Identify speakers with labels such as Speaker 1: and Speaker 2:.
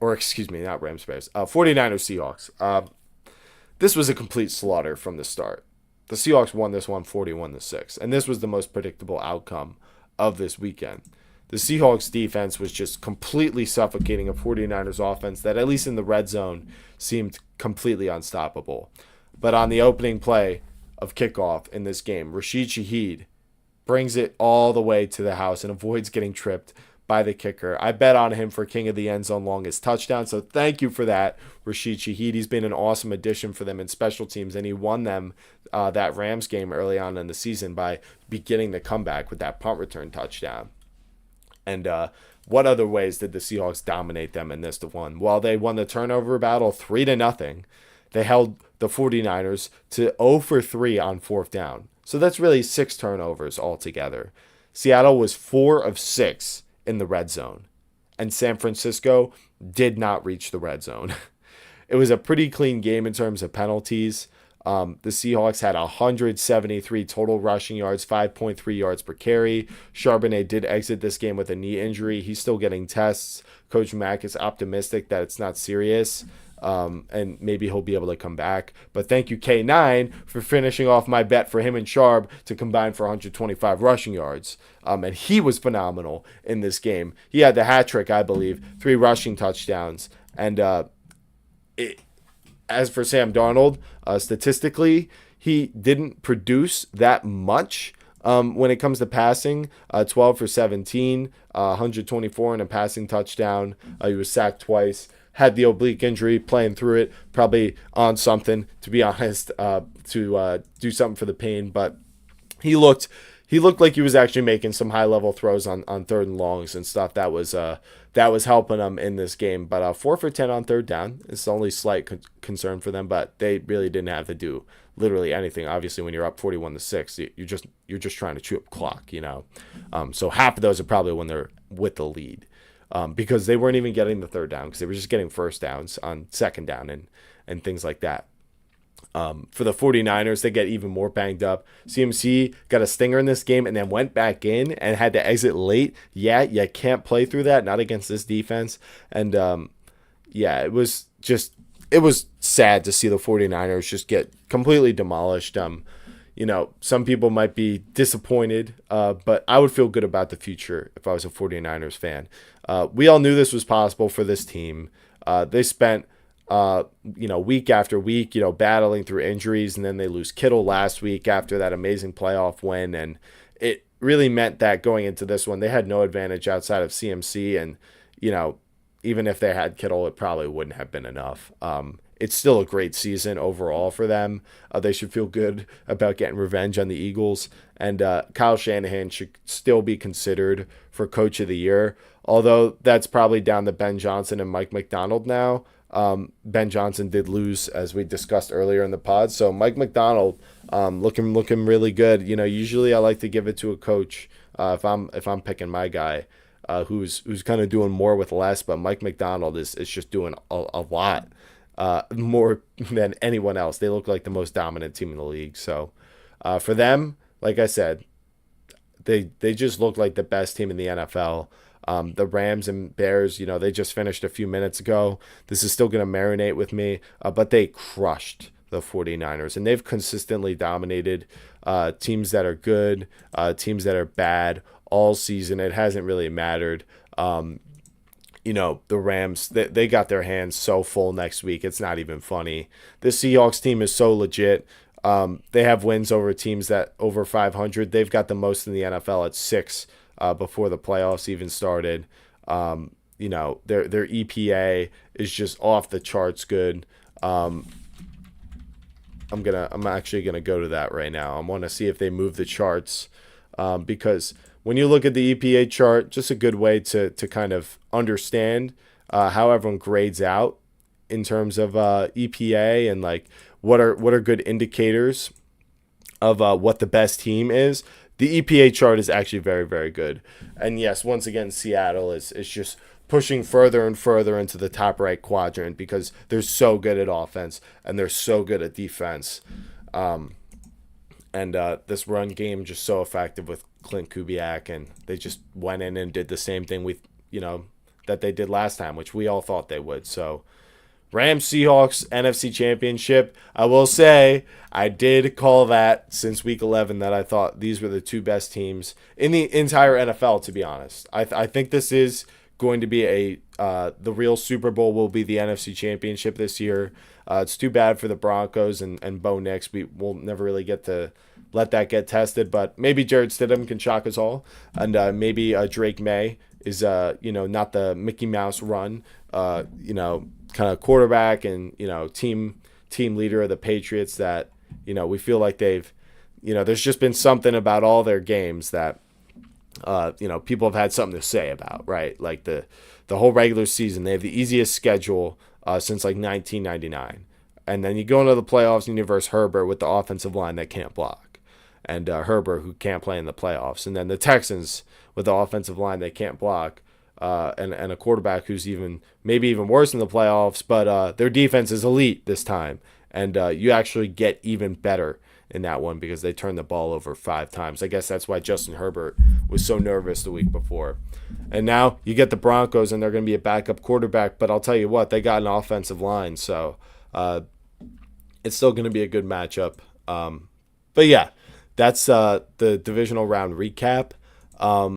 Speaker 1: or excuse me, not Rams Bears, 49ers Seahawks. This was a complete slaughter from the start. The Seahawks won this one 41-6, and this was the most predictable outcome of this weekend. The Seahawks defense was just completely suffocating a 49ers offense that, at least in the red zone, seemed completely unstoppable. But on the opening play of kickoff in this game, Rashid Shaheed brings it all the way to the house and avoids getting tripped by the kicker. I bet on him for king of the end zone longest touchdown, so thank you for that, Rashid Shaheed. He's been an awesome addition for them in special teams, and he won them that Rams game early on in the season by beginning the comeback with that punt return touchdown. And what other ways did the Seahawks dominate them in this one? Well, they won the turnover battle 3-0. They held the 49ers to 0 for 3 on fourth down. So that's really 6 turnovers altogether. Seattle was 4 of 6 in the red zone. And San Francisco did not reach the red zone. It was a pretty clean game in terms of penalties. The Seahawks had 173 total rushing yards, 5.3 yards per carry. Charbonnet did exit this game with a knee injury. He's still getting tests. Coach Mack is optimistic that it's not serious, and maybe he'll be able to come back. But thank you, K9, for finishing off my bet for him and Charb to combine for 125 rushing yards. And he was phenomenal in this game. He had the hat trick, I believe, 3 rushing touchdowns. And as for Sam Darnold, statistically, he didn't produce that much when it comes to passing. 12 for 17, 124 and a passing touchdown. He was sacked twice. Had the oblique injury, playing through it, probably on something, to be honest, to do something for the pain. But he looked like he was actually making some high-level throws on third and longs and stuff. That was helping them in this game. But 4 for 10 on third down is the only slight concern for them. But they really didn't have to do literally anything. Obviously, when you're up 41-6, you're just trying to chew up clock, you know. So half of those are probably when they're with the lead, because they weren't even getting the third down because they were just getting first downs on second down and things like that. For the 49ers, they get even more banged up. CMC got a stinger in this game and then went back in and had to exit late. Yeah, you can't play through that, not against this defense. And it was sad to see the 49ers just get completely demolished. Some people might be disappointed, but I would feel good about the future if I was a 49ers fan. We all knew this was possible for this team. They spent week after week, battling through injuries, and then they lose Kittle last week after that amazing playoff win. And it really meant that going into this one, they had no advantage outside of CMC. And, even if they had Kittle, it probably wouldn't have been enough. It's still a great season overall for them. They should feel good about getting revenge on the Eagles. And Kyle Shanahan should still be considered for Coach of the Year, although that's probably down to Ben Johnson and Mike McDonald now. Ben Johnson did lose, as we discussed earlier in the pod. So Mike McDonald looking really good. Usually I like to give it to a coach if I'm picking my guy who's kind of doing more with less. But Mike McDonald is just doing a lot more than anyone else. They look like the most dominant team in the league. So for them, like I said, they just look like the best team in the NFL. The Rams and Bears, they just finished a few minutes ago. This is still going to marinate with me, but they crushed the 49ers, and they've consistently dominated teams that are good, teams that are bad all season. It hasn't really mattered. The Rams, they got their hands so full next week. It's not even funny. The Seahawks team is so legit. They have wins over teams that over 500. They've got the most in the NFL at 6. Before the playoffs even started. Their EPA is just off the charts good. I'm actually gonna go to that right now. I want to see if they move the charts, because when you look at the EPA chart, just a good way to kind of understand how everyone grades out in terms of EPA and like what are good indicators of what the best team is. The EPA chart is actually very, very good. And yes, once again, Seattle is just pushing further and further into the top right quadrant because they're so good at offense and they're so good at defense. This run game just so effective with Clint Kubiak, and they just went in and did the same thing we that they did last time, which we all thought they would. So Rams Seahawks NFC Championship. I will say I did call that since week 11 that I thought these were the two best teams in the entire NFL, to be honest. I think this is going to be the real Super Bowl will be the NFC Championship this year. It's too bad for the Broncos and Bo Nix. We will never really get to let that get tested, but maybe Jared Stidham can shock us all, and maybe Drake May is not the Mickey Mouse run, kind of quarterback and team leader of the Patriots that we feel like they've there's just been something about all their games that people have had something to say about, right? Like the whole regular season, they have the easiest schedule since like 1999, and then you go into the playoffs and you verse Herbert with the offensive line that can't block, and Herbert who can't play in the playoffs, and then the Texans with the offensive line they can't block. And a quarterback who's maybe even worse in the playoffs, but their defense is elite this time. And you actually get even better in that one because they turned the ball over 5 times. I guess that's why Justin Herbert was so nervous the week before. And now you get the Broncos, and they're going to be a backup quarterback. But I'll tell you what, they got an offensive line, so it's still going to be a good matchup. But yeah, that's the divisional round recap.